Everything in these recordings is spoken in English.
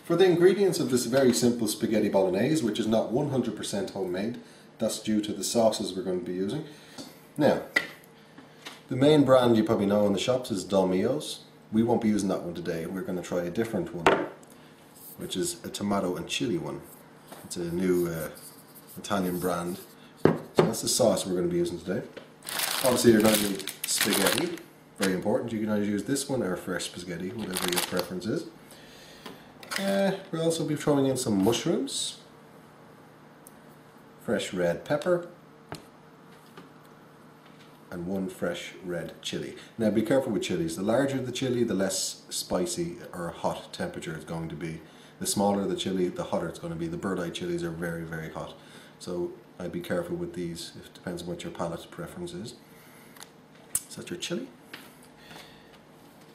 For the ingredients of this very simple spaghetti bolognese, which is not 100% homemade, that's due to the sauces we're going to be using. Now, the main brand you probably know in the shops is Dolmio's. We won't be using that one today. We're going to try a different one, which is a tomato and chili one. It's a new Italian brand. So that's the sauce we're going to be using today. Obviously you're going to need spaghetti, very important. You can either use this one or fresh spaghetti, whatever your preference is. We'll also be throwing in some mushrooms, fresh red pepper, and one fresh red chili. Now be careful with chilies. The larger the chili, the less spicy or hot temperature it's going to be. The smaller the chili, the hotter it's going to be. The bird-eye chilies are very, very hot. So I'd be careful with these. It depends on what your palate preference is. So that's your chili.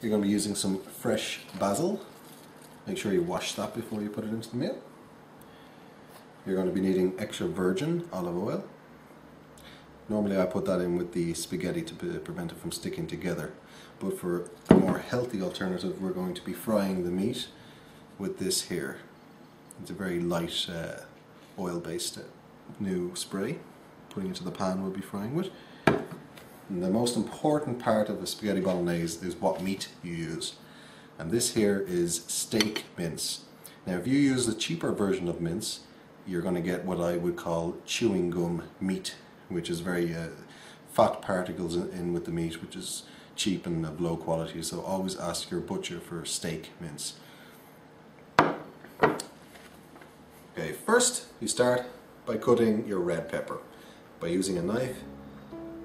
You're going to be using some fresh basil. Make sure you wash that before you put it into the meal. You're going to be needing extra virgin olive oil. Normally I put that in with the spaghetti to prevent it from sticking together. But for a more healthy alternative, we're going to be frying the meat with this here. It's a very light oil-based new spray. Putting it into the pan we'll be frying with. And the most important part of the spaghetti bolognese is what meat you use. And this here is steak mince. Now if you use the cheaper version of mince, you're going to get what I would call chewing gum meat, which is very fat particles in with the meat, which is cheap and of low quality. So always ask your butcher for steak mince. Okay, first you start by cutting your red pepper. By using a knife,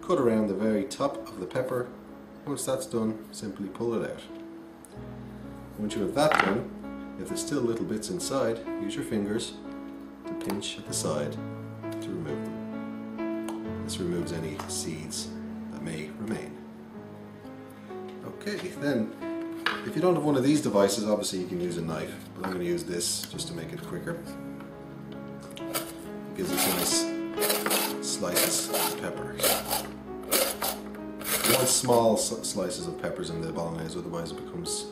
cut around the very top of the pepper. Once that's done, simply pull it out. Once you have that done, if there's still little bits inside, use your fingers to pinch at the side to remove them. This removes any seeds that may remain. Okay, then if you don't have one of these devices, obviously you can use a knife, but I'm going to use this just to make it quicker. It gives us nice slices of pepper. You want small slices of peppers in the bolognese, otherwise it becomes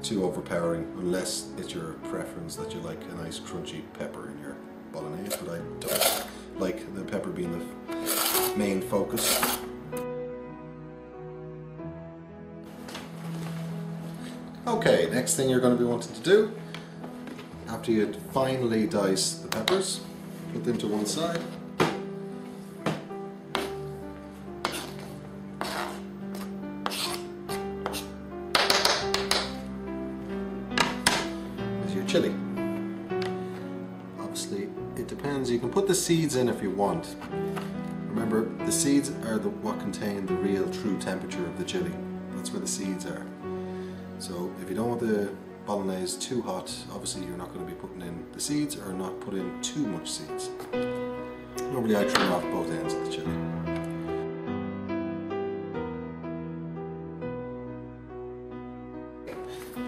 too overpowering, unless it's your preference that you like a nice crunchy pepper in your bolognese, but I don't like the pepper being the main focus. Okay, next thing you're going to be wanting to do, after you finally dice the peppers, put them to one side. Chili. Obviously it depends, you can put the seeds in if you want. Remember, the seeds are what contain the real true temperature of the chili. That's where the seeds are. So if you don't want the bolognese too hot, obviously you're not going to be putting in the seeds or not put in too much seeds. Normally I trim off both ends of the chili.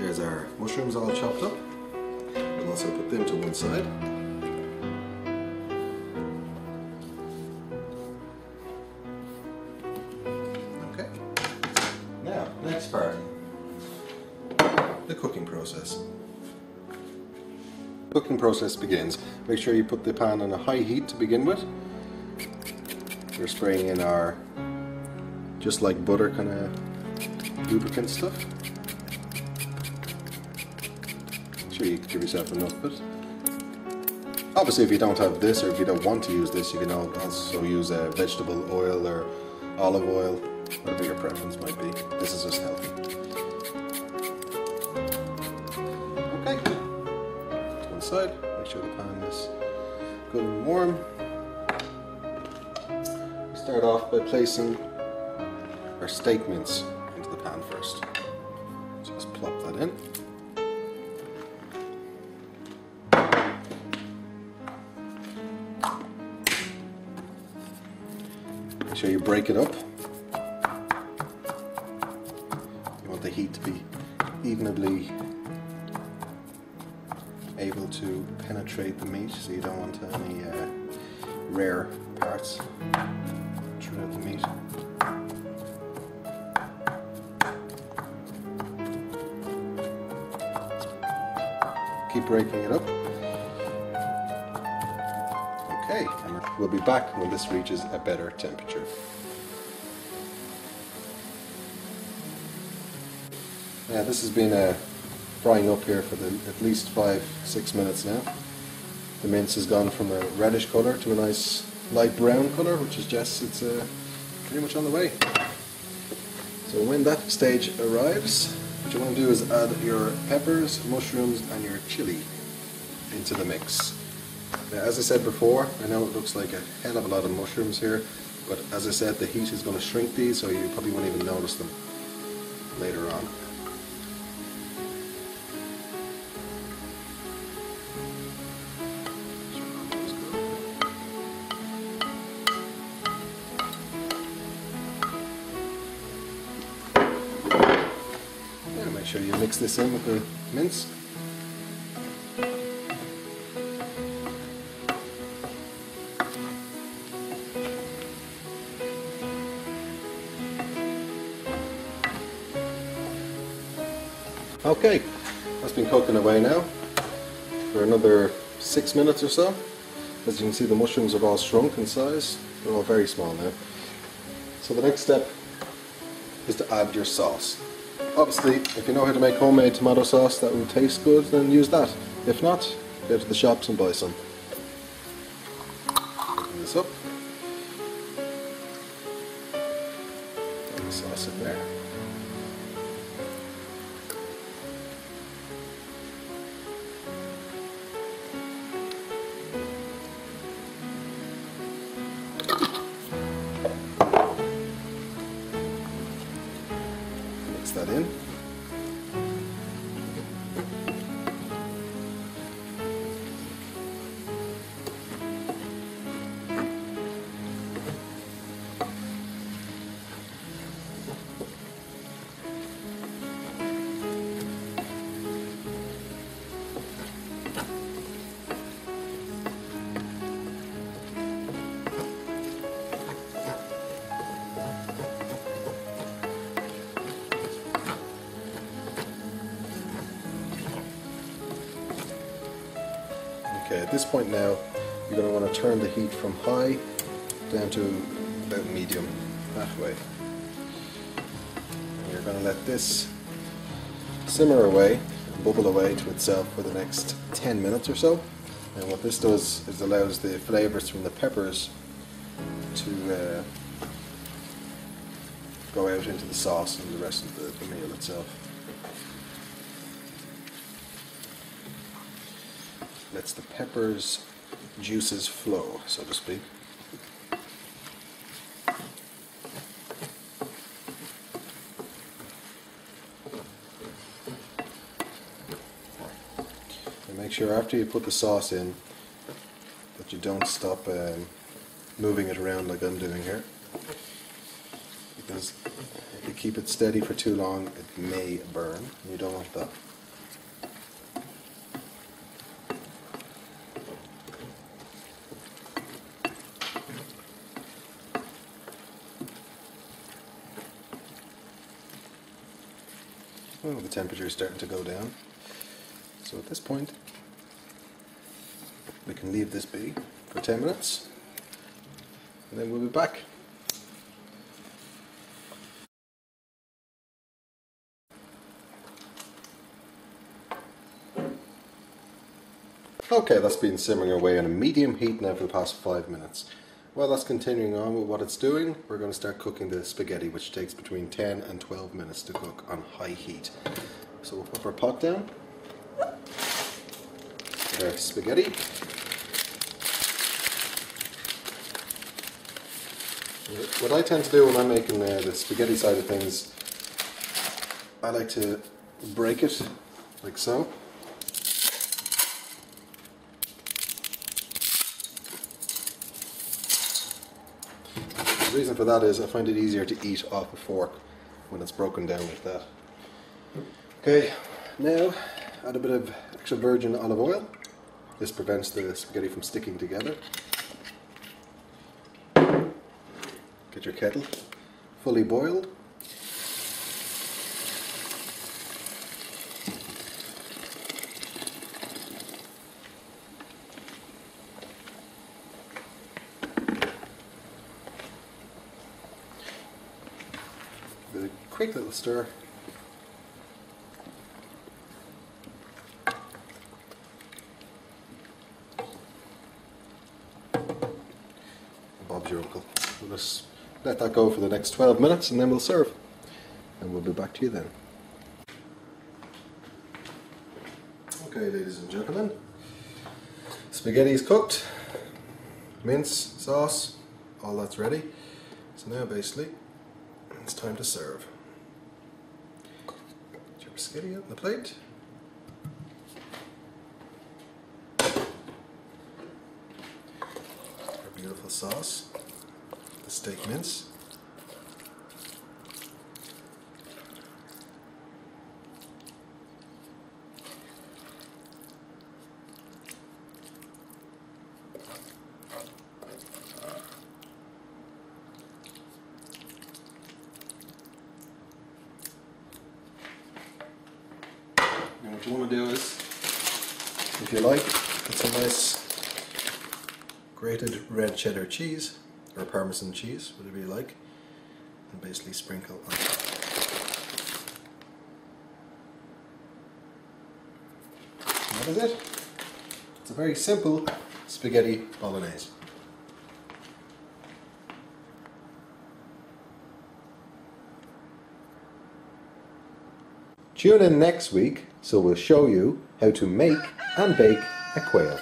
There's our mushrooms all chopped up. We'll also put them to one side. Okay. Now, next part. The cooking process. The cooking process begins. Make sure you put the pan on a high heat to begin with. We're spraying in our, just like butter kind of lubricant stuff. You can give yourself enough of it. Obviously if you don't have this, or if you don't want to use this, you can also use vegetable oil or olive oil, whatever your preference might be. This is just healthy. Okay, to one side, make sure the pan is good and warm. Start off by placing our steak mince into the pan first. Just plop that in. Make sure you break it up. You want the heat to be evenly able to penetrate the meat, so you don't want any rare parts throughout the meat. Keep breaking it up. Okay, and we'll be back when this reaches a better temperature. Yeah, this has been frying up here for at least 5-6 minutes now. The mince has gone from a reddish colour to a nice light brown colour, which suggests it's pretty much on the way. So when that stage arrives, what you want to do is add your peppers, mushrooms and your chili into the mix. Now, as I said before, I know it looks like a hell of a lot of mushrooms here, but as I said, the heat is going to shrink these, so you probably won't even notice them later on. Make sure you mix this in with the mince. Okay, that's been cooking away now for another 6 minutes or so. As you can see, the mushrooms have all shrunk in size. They're all very small now. So the next step is to add your sauce. Obviously, if you know how to make homemade tomato sauce that will taste good, then use that. If not, go to the shops and buy some. Open this up. Put the sauce in there. Mix that in. Okay, at this point now, you're going to want to turn the heat from high down to about medium, halfway. And you're going to let this simmer away, bubble away to itself for the next 10 minutes or so. And what this does is allows the flavours from the peppers to go out into the sauce and the rest of the meal itself. Lets the peppers' juices flow, so to speak. And make sure after you put the sauce in that you don't stop moving it around like I'm doing here, because if you keep it steady for too long it may burn, and you don't want that. Oh, the temperature is starting to go down. So at this point, we can leave this be for 10 minutes, and then we'll be back. Okay, that's been simmering away on a medium heat now for the past 5 minutes. While that's continuing on with what it's doing, we're going to start cooking the spaghetti, which takes between 10 and 12 minutes to cook on high heat. So we'll put our pot down, get our spaghetti, what I tend to do when I'm making the spaghetti side of things, I like to break it like so. The reason for that is I find it easier to eat off a fork when it's broken down like that. Okay, now add a bit of extra virgin olive oil. This prevents the spaghetti from sticking together. Get your kettle fully boiled. quick little stir. Bob's your uncle. We'll just let that go for the next 12 minutes and then we'll serve. And we'll be back to you then. Okay, ladies and gentlemen, spaghetti is cooked, mince, sauce, all that's ready. So now basically it's time to serve. Put your spaghetti on the plate. Our beautiful sauce, the steak mince. And what you want to do is, if you like, get some nice grated red cheddar cheese, or Parmesan cheese, whatever you like, and basically sprinkle on top. And that is it. It's a very simple spaghetti bolognese. Tune in next week so we'll show you how to make and bake a quail.